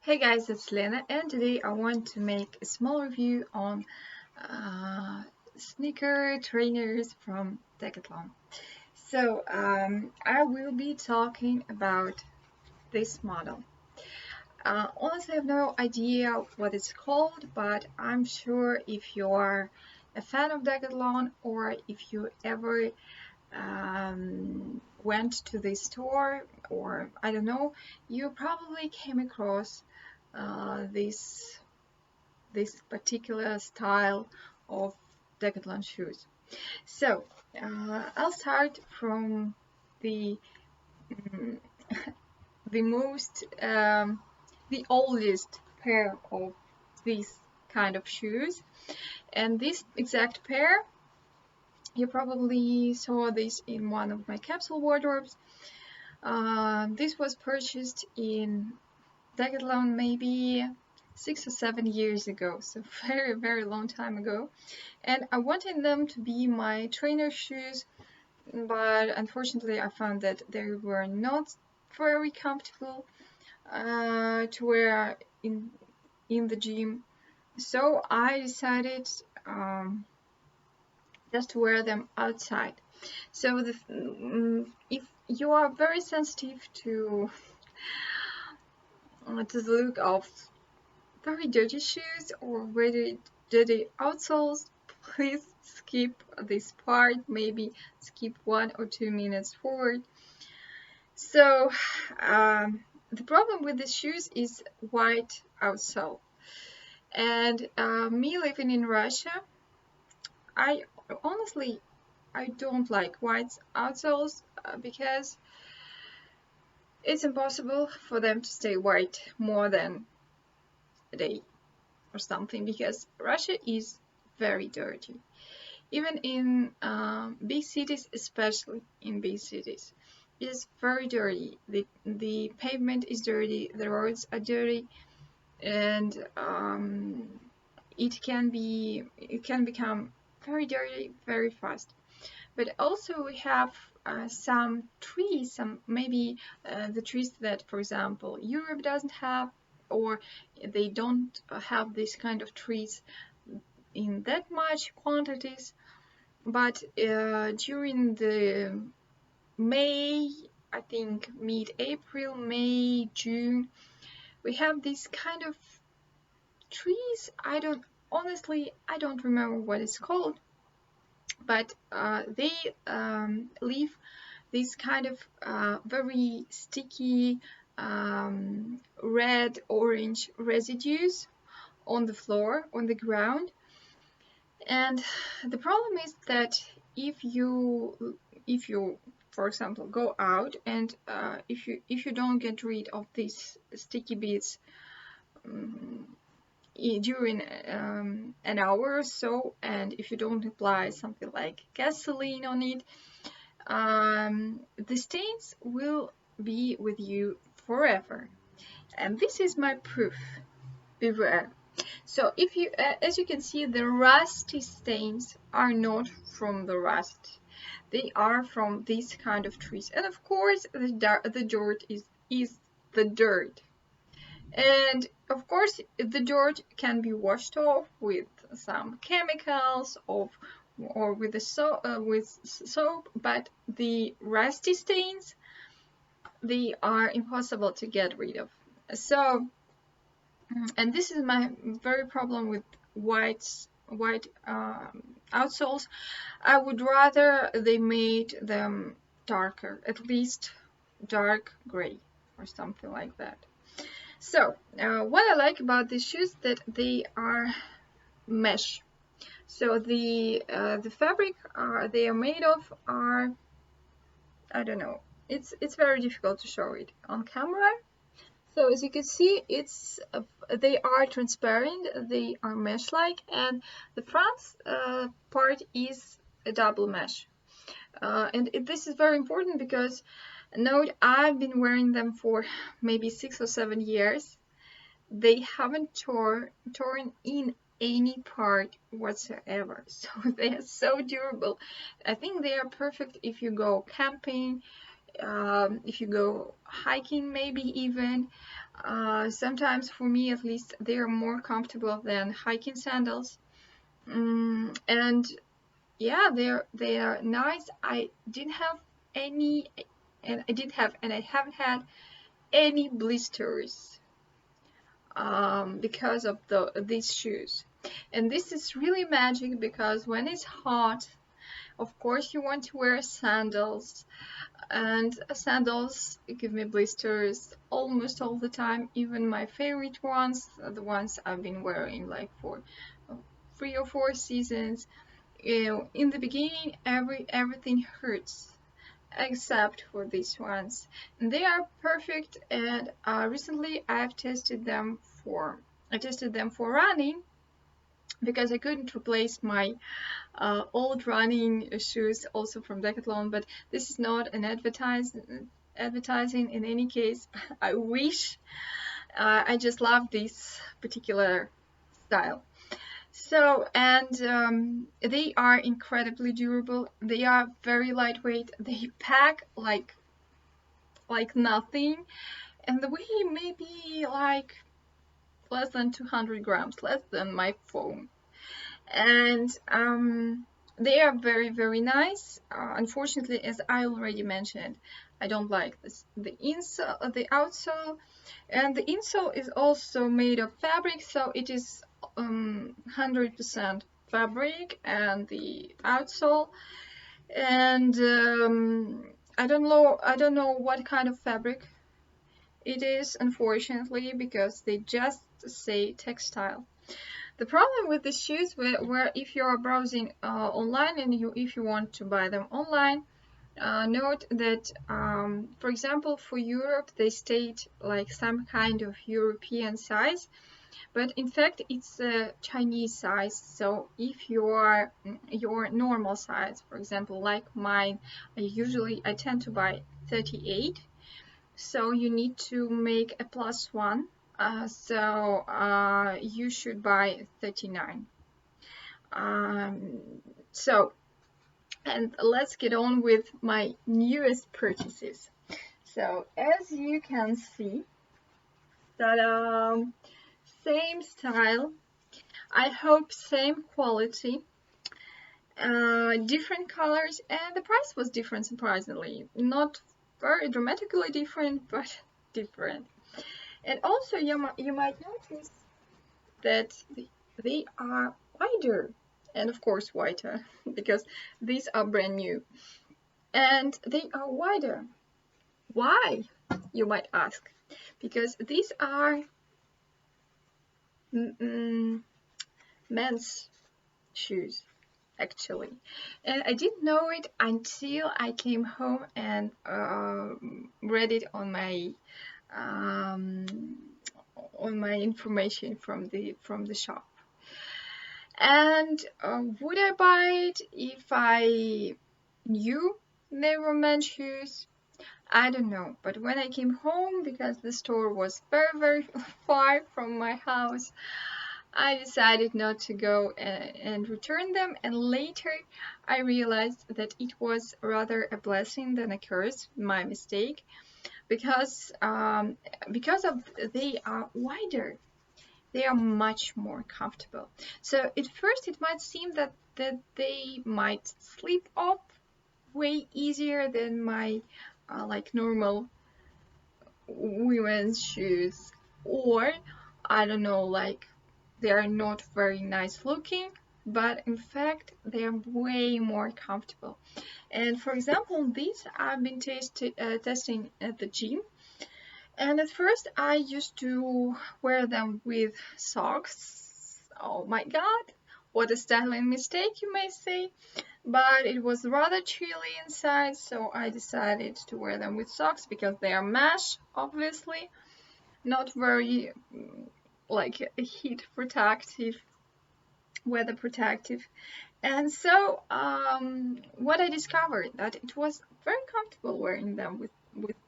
Hey guys, it's Lena, and today I want to make a small review on uh, sneaker trainers from Decathlon. I will be talking about this model. Honestly, I have no idea what it's called, but I'm sure if you are a fan of Decathlon or if you ever went to the store, or I don't know, you probably came across this particular style of Decathlon shoes. So I'll start from the mm, the most the oldest pair of these kind of shoes, and this exact pair, you probably saw this in one of my capsule wardrobes. This was purchased in Decathlon maybe 6 or 7 years ago, so very long time ago. And I wanted them to be my trainer shoes, but unfortunately I found that they were not very comfortable to wear in the gym. So I decided just to wear them outside. So if you are very sensitive to the look of very dirty shoes or very dirty outsoles, please skip this part, maybe skip 1 or 2 minutes forward. So the problem with these shoes is white outsole. And me living in Russia, I honestly I don't like white outsoles because it's impossible for them to stay white more than a day or something, because Russia is very dirty. Even in big cities, especially in big cities, it is very dirty. The pavement is dirty, the roads are dirty, and it can become very dirty very fast. But also we have some trees, some maybe the trees that, for example, Europe doesn't have, or they don't have this kind of trees in that much quantities. But during the May, I think mid-April, May, June, we have these kind of trees. I don't remember what it's called, but they leave this kind of very sticky red orange residues on the floor, on the ground. And the problem is that if you for example go out, and if you don't get rid of these sticky bits during an hour or so, and if you don't apply something like gasoline on it, the stains will be with you forever. And this is my proof. Beware. So if you, as you can see, the rusty stains are not from the rust. They are from these kind of trees. And of course, the dirt is the dirt. And of course, the dirt can be washed off with some chemicals or with soap, but the rusty stains, they are impossible to get rid of. So, and this is my very problem with white outsoles. I would rather they made them darker, at least dark gray or something like that. So what I like about these shoes, that they are mesh. So the fabric they are made of are, I don't know, it's very difficult to show it on camera. So as you can see, they are transparent, they are mesh-like, and the front part is a double mesh. This is very important because, note, I've been wearing them for maybe 6 or 7 years. They haven't torn in any part whatsoever. So they are so durable. I think they are perfect if you go camping, if you go hiking, maybe even. Sometimes, for me at least, they are more comfortable than hiking sandals. And yeah, they are nice. I didn't have any, and I haven't had any blisters because of these shoes. And this is really magic because when it's hot, of course you want to wear sandals, and sandals give me blisters almost all the time. Even my favorite ones, the ones I've been wearing like for 3 or 4 seasons, in the beginning everything hurts except for these ones. They are perfect, and recently I tested them for running because I couldn't replace my old running shoes also from Decathlon, but this is not an advertising in any case. I wish. I just love this particular style. So, and they are incredibly durable. They are very lightweight. They pack like nothing, and the weight maybe like less than 200 grams, less than my phone. And they are very, very nice. Unfortunately, as I already mentioned, I don't like the insole, the outsole, and the insole is also made of fabric, so it is 100% fabric, and the outsole, and I don't know what kind of fabric it is, unfortunately, because they just say textile. The problem with the shoes, where if you are browsing online, and if you want to buy them online, note that, for example, for Europe, they state like some kind of European size, but in fact it's a Chinese size. So if you are your normal size, for example, like mine, I tend to buy 38, so you need to make a +1. So you should buy 39. Um, so, and let's get on with my newest purchases. So, as you can see, that same style, I hope same quality, different colors, and the price was different, surprisingly. Not very dramatically different, but different. And also, you might notice that they are wider, and of course whiter, because these are brand new, and they are wider. Why, you might ask? Because these are men's shoes, actually, and I didn't know it until I came home and read it um, on my information from the shop. And would I buy it if I knew they were men's shoes? I don't know. But when I came home, because the store was very, very far from my house, I decided not to go and return them. And later I realized that it was rather a blessing than a curse, my mistake, because of they are wider. They are much more comfortable. So at first it might seem that they might slip off way easier than my like normal women's shoes, or I don't know, like they are not very nice looking, but in fact they are way more comfortable. And for example, these I've been testing at the gym. And at first I used to wear them with socks. Oh my god, what a styling mistake, you may say. But it was rather chilly inside, so I decided to wear them with socks because they are mesh, obviously. Not very like heat protective, weather protective. And so what I discovered that it was very comfortable wearing them with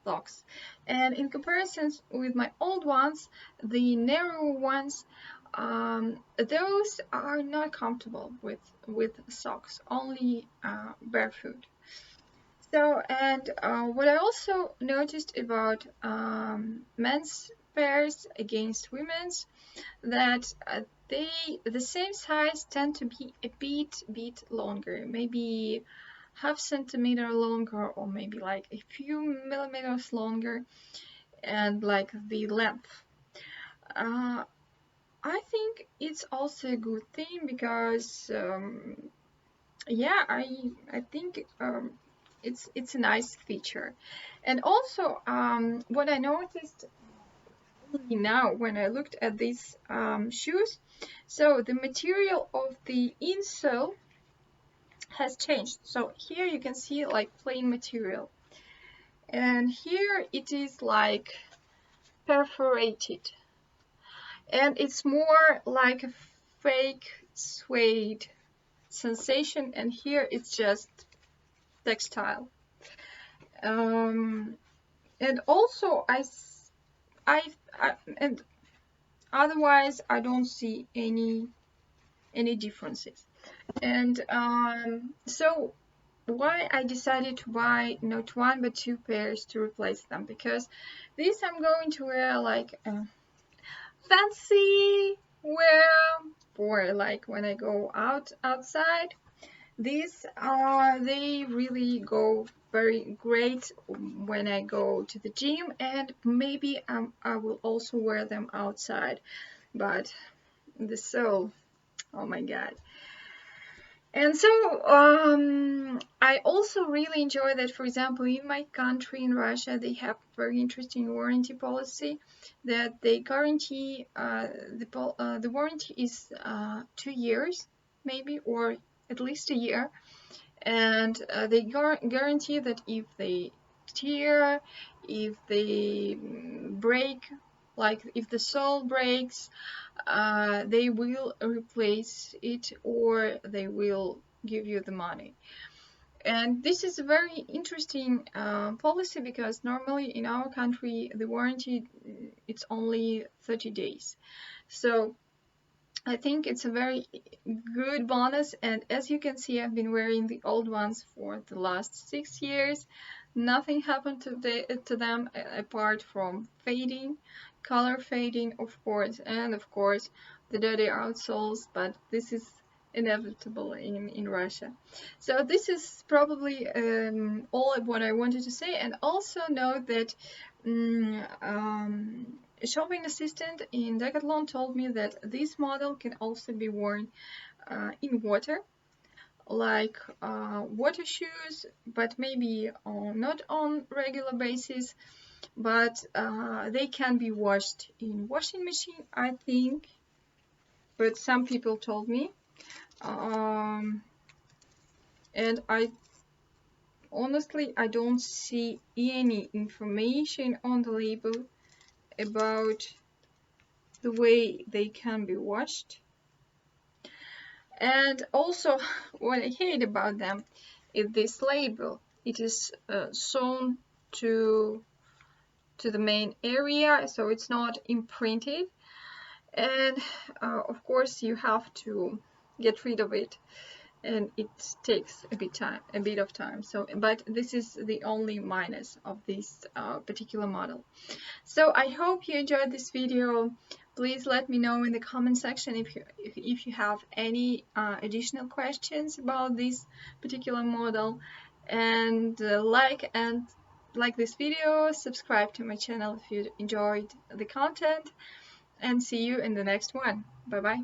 socks. And in comparison with my old ones, the narrow ones, those are not comfortable with socks, only barefoot. So, and what I also noticed about men's pairs against women's, that the same size tend to be a bit longer, maybe half centimeter longer, or maybe like a few millimeters longer, and like the length. Uh, I think it's also a good thing because yeah, I think it's a nice feature. And also what I noticed now when I looked at these shoes, so the material of the insole has changed. So here you can see like plain material, and here it is like perforated, and it's more like a fake suede sensation, and here it's just textile. Um, and also and otherwise I don't see any differences. And so why I decided to buy not one but two pairs to replace them, because these I'm going to wear like fancy wear, or like when I go outside. These they really go very great when I go to the gym, and maybe I will also wear them outside. But the sole, oh my god. And so I also really enjoy that, for example, in my country, in Russia, they have very interesting warranty policy, that they guarantee the warranty is 2 years, maybe, or at least a year. And they guarantee that if they tear, if they break, like if the sole breaks, they will replace it, or they will give you the money. And this is a very interesting policy, because normally in our country the warranty, it's only 30 days. So I think it's a very good bonus, and as you can see, I've been wearing the old ones for the last 6 years. Nothing happened to them apart from fading, color fading, of course, and of course the dirty outsoles, but this is inevitable in Russia. So this is probably all of what I wanted to say. And also note that a shopping assistant in Decathlon told me that this model can also be worn in water, like water shoes, but maybe not on regular basis, but they can be washed in washing machine, I think. But some people told me, and I honestly I don't see any information on the label about the way they can be washed. And also what I hate about them is this label. It is sewn to the main area, so it's not imprinted, and of course you have to get rid of it, and it takes a bit of time. So, but this is the only minus of this particular model. So I hope you enjoyed this video. Please let me know in the comment section if you have any additional questions about this particular model, and like this video, subscribe to my channel if you enjoyed the content, and see you in the next one. Bye bye.